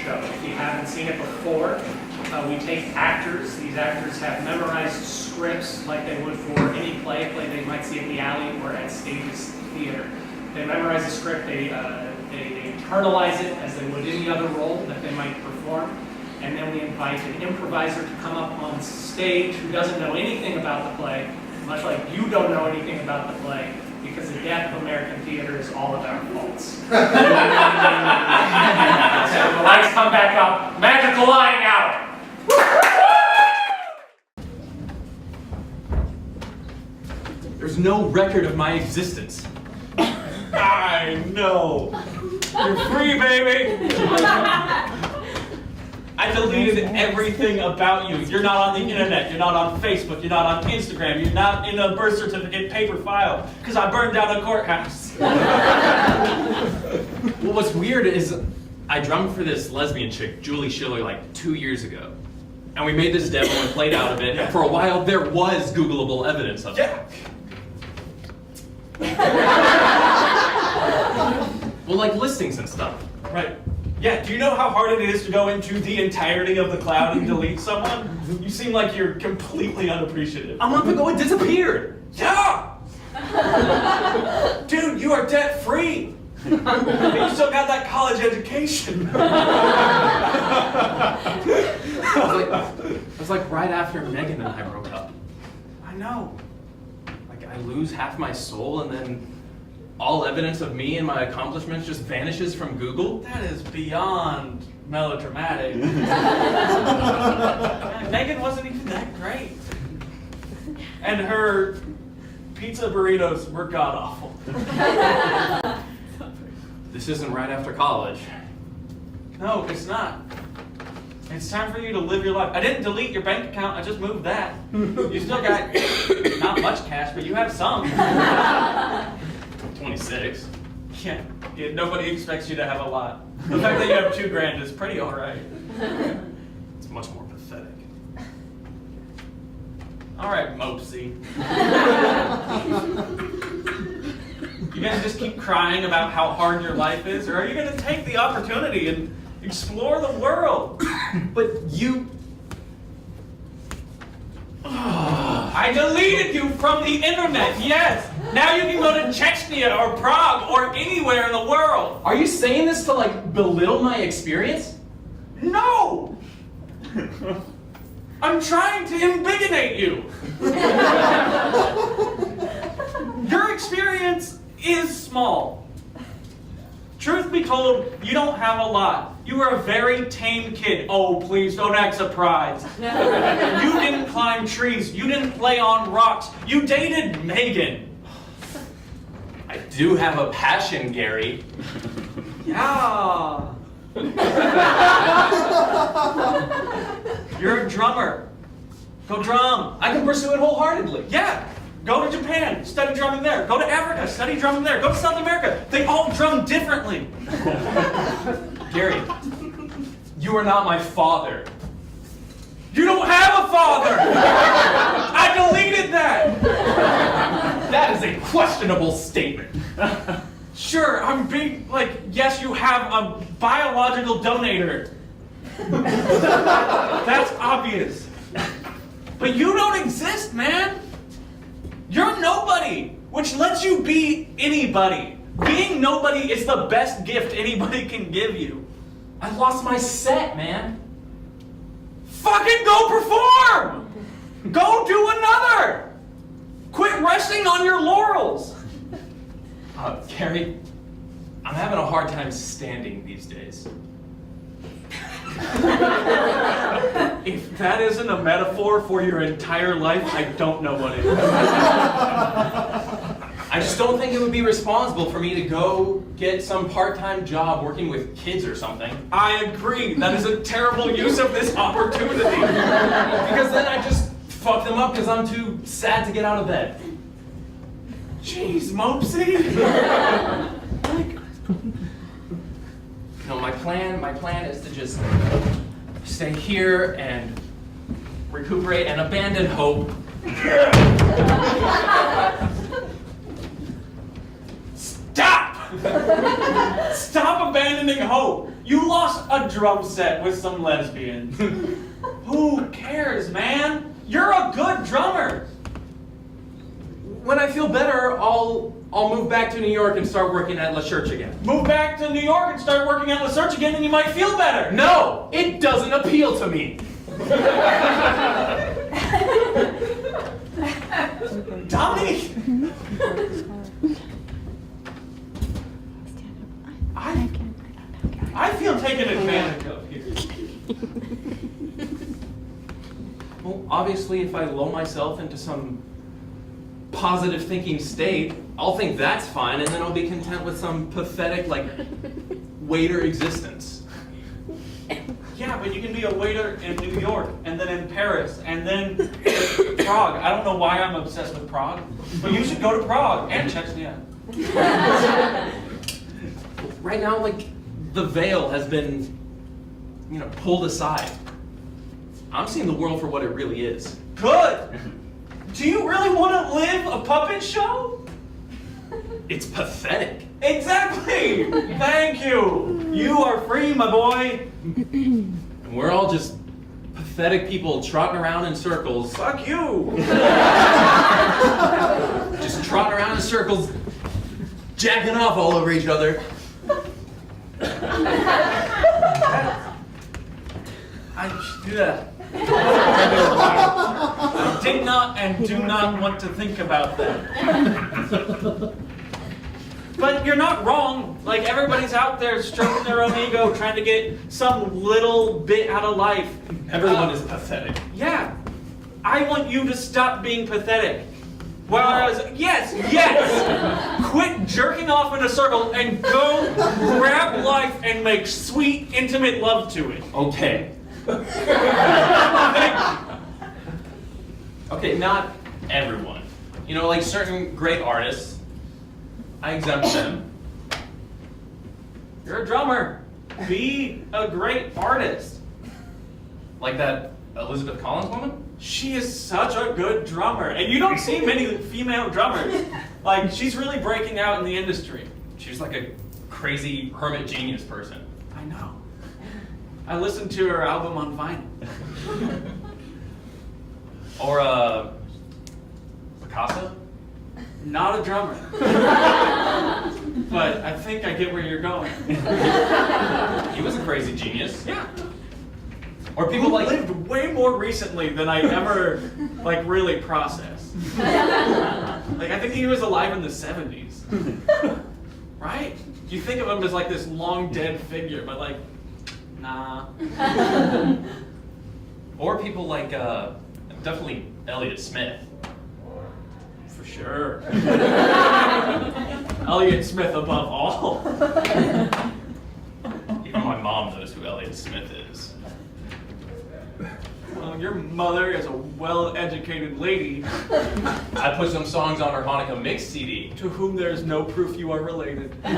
show. If you haven't seen it before, we take actors. These actors have memorized scripts like they would for any play they might see in the alley or at Stage's Theater. They memorize the script, they internalize it as they would any other role that they might perform, and then we invite an improviser to come up on stage who doesn't know anything about the play, much like you don't know anything about the play, because the death of American theater is all of our faults. So the lights come back up, magical lying out. There's no record of my existence. I know. You're free, baby. I deleted everything about you. You're not on the internet. You're not on Facebook. You're not on Instagram. You're not in a birth certificate paper file because I burned down a courthouse. Well, what's weird is I drummed for this lesbian chick, Julie Schiller, like 2 years ago. And we made this demo and played out of it. Yeah. And for a while, there was Googleable evidence of it. Well, like listings and stuff. Right. Yeah, do you know how hard it is to go into the entirety of the cloud and delete someone? You seem like you're completely unappreciative. A month ago, it disappeared. Yeah! Dude, you are debt free. You still got that college education. It was like right after Megan and I broke up. I know. Like I lose half my soul and then all evidence of me and my accomplishments just vanishes from Google. That is beyond melodramatic. Megan wasn't even that great. And her pizza burritos were god-awful. This isn't right after college. No, it's not. It's time for you to live your life. I didn't delete your bank account, I just moved that. You still got not much cash, but you have some. 26. Yeah, nobody expects you to have a lot. The fact that you have $2,000 is pretty alright. It's much more pathetic. Alright, Mopsy. You gonna just keep crying about how hard your life is, or are you gonna take the opportunity and explore the world? But you... I deleted you from the internet, yes! Now you can go to Chechnya or Prague or anywhere in the world! Are you saying this to like belittle my experience? No! I'm trying to embiggenate you! Your experience is small. Truth be told, you don't have a lot. You were a very tame kid. Oh, please don't act surprised. You didn't climb trees. You didn't play on rocks. You dated Megan. I do have a passion, Gary. Yeah. You're a drummer. Go drum. I can pursue it wholeheartedly. Yeah. Go to Japan, study drumming there. Go to Africa, study drumming there. Go to South America. They all drum differently. Gary, you are not my father. You don't have a father! I deleted that! That is a questionable statement. Sure, I'm being like, yes, you have a biological donator. That's obvious. But you don't exist, man. You're nobody, which lets you be anybody. Being nobody is the best gift anybody can give you. I lost my set, man. Fucking go perform! Go do another! Quit resting on your laurels! Gary, I'm having a hard time standing these days. If that isn't a metaphor for your entire life, I don't know what is. I just don't think it would be responsible for me to go get some part-time job working with kids or something. I agree. That is a terrible use of this opportunity. Because then I just fuck them up because I'm too sad to get out of bed. Jeez, Mopsy. No, my plan is to just stay here and recuperate and abandon hope. Stop! Stop abandoning hope. You lost a drum set with some lesbians. Who cares, man? You're a good drummer. When I feel better, I'll move back to New York and start working at La Church again. Move back to New York and start working at La Search again and you might feel better. No, it doesn't appeal to me. Dominique! I feel taken advantage of here. Well, obviously, if I lull myself into some positive thinking state, I'll think that's fine, and then I'll be content with some pathetic, like, waiter existence. Yeah, but you can be a waiter in New York, and then in Paris, and then Prague. I don't know why I'm obsessed with Prague, but you should go to Prague and Chechnya. Right now, like, the veil has been, pulled aside. I'm seeing the world for what it really is. Good! Do you really want to live a puppet show? It's pathetic. Exactly! Thank you! You are free, my boy! And we're all just pathetic people trotting around in circles. Fuck you! Just trotting around in circles, jacking off all over each other. I should do that. I did not and do not want to think about that. But you're not wrong. Like, everybody's out there stroking their own ego, trying to get some little bit out of life. Everyone is pathetic. Yeah. I want you to stop being pathetic. Whereas, yes, quit jerking off in a circle and go grab life and make sweet, intimate love to it. Okay. Okay, not everyone. Like certain great artists, I exempt them. You're a drummer. Be a great artist. Like that Elizabeth Collins woman? She is such a good drummer. And you don't see many female drummers. Like, she's really breaking out in the industry. She's like a crazy hermit genius person. I know. I listened to her album on vinyl. Or, Picasso? Not a drummer. But I think I get where you're going. He was a crazy genius. Yeah. Or people like... lived way more recently than I ever, really processed. I think he was alive in the 70s. Right? You think of him as, this long dead figure, but, nah. Or people like, definitely Elliott Smith. For sure. Elliott Smith above all. Even my mom knows who Elliott Smith is. Well, your mother is a well-educated lady I put some songs on her Hanukkah mix CD. to whom there is no proof you are related. I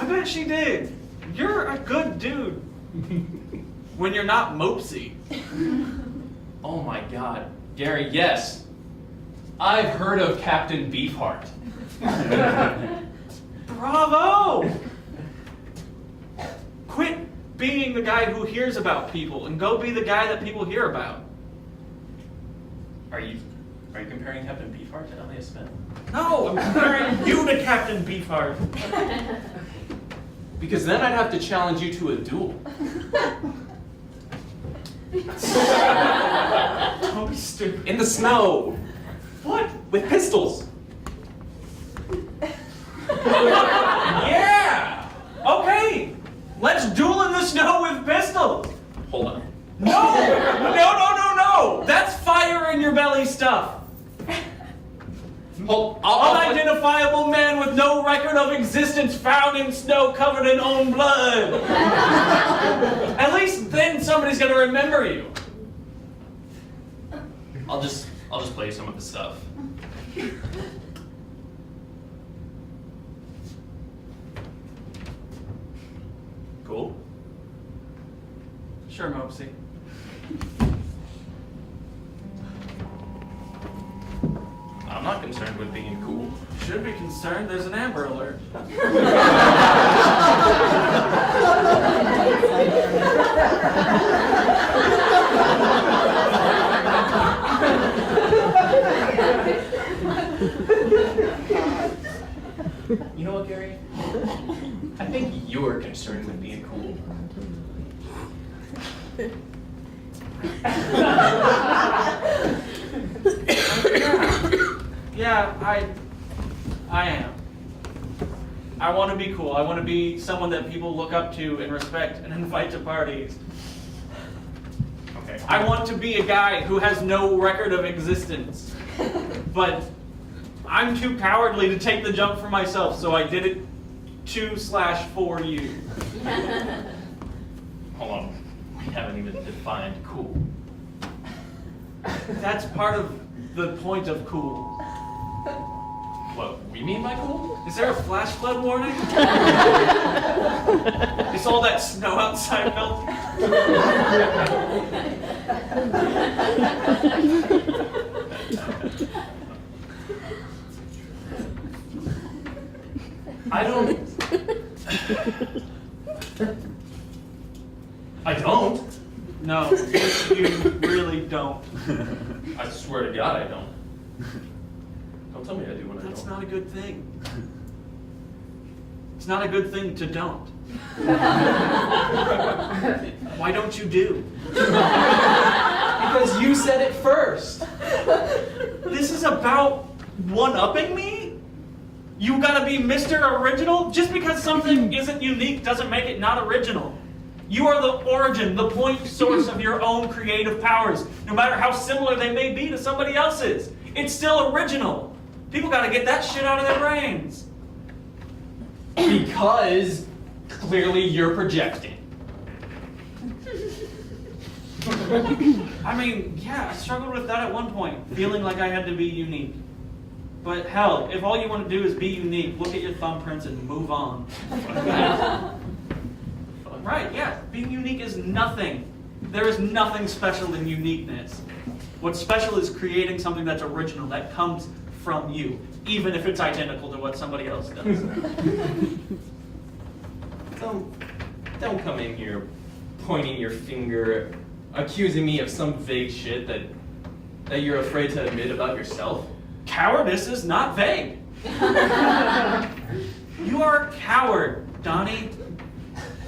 bet she did. You're a good dude. When you're not mopsy. Oh my God. Gary, yes. I've heard of Captain Beefheart. Bravo! Quit being the guy who hears about people and go be the guy that people hear about. Are you comparing Captain Beefheart to Elliott Smith? No, I'm comparing you to Captain Beefheart. Because then I'd have to challenge you to a duel. Don't be stupid. In the snow. What? With pistols. Yeah! Okay! Let's duel in the snow with pistols! Hold on. No! No! That's fire in your belly stuff! Unidentifiable man with no record of existence found in snow covered in own blood! At least then somebody's gonna remember you. I'll just play you some of the stuff. Cool? Sure, Mopsy. I'm not gonna concerned with being cool. Should be concerned, there's an Amber Alert. You know what, Gary? I think you're concerned with being cool. Yeah, I am. I want to be cool. I want to be someone that people look up to and respect and invite to parties. Okay. I want to be a guy who has no record of existence. But I'm too cowardly to take the jump for myself, so I did it 2/4 you. Hold on. We haven't even defined cool. That's part of the point of cool. What we mean by cool? Is there a flash flood warning? Is all that snow outside melting? I don't. No, you really don't. I swear to God I don't. Don't tell me I do when I That's don't. not a good thing. It's not a good thing to don't. Why don't you do? Because you said it first. This is about one-upping me? You gotta be Mr. Original? Just because something isn't unique doesn't make it not original. You are the origin, the point source of your own creative powers, no matter how similar they may be to somebody else's. It's still original. People gotta get that shit out of their brains. Because clearly you're projecting. I mean, yeah, I struggled with that at one point, feeling like I had to be unique. But hell, if all you want to do is be unique, look at your thumbprints and move on. Right, yeah, being unique is nothing. There is nothing special in uniqueness. What's special is creating something that's original, that comes from you, even if it's identical to what somebody else does. Don't come in here pointing your finger, accusing me of some vague shit that you're afraid to admit about yourself. Cowardice is not vague. You are a coward, Donnie.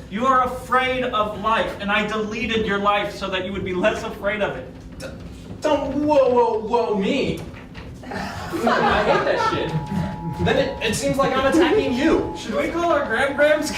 You are afraid of life, and I deleted your life so that you would be less afraid of it. Don't whoa me. I hate that shit. Then it seems like I'm attacking you. Should we call our grams?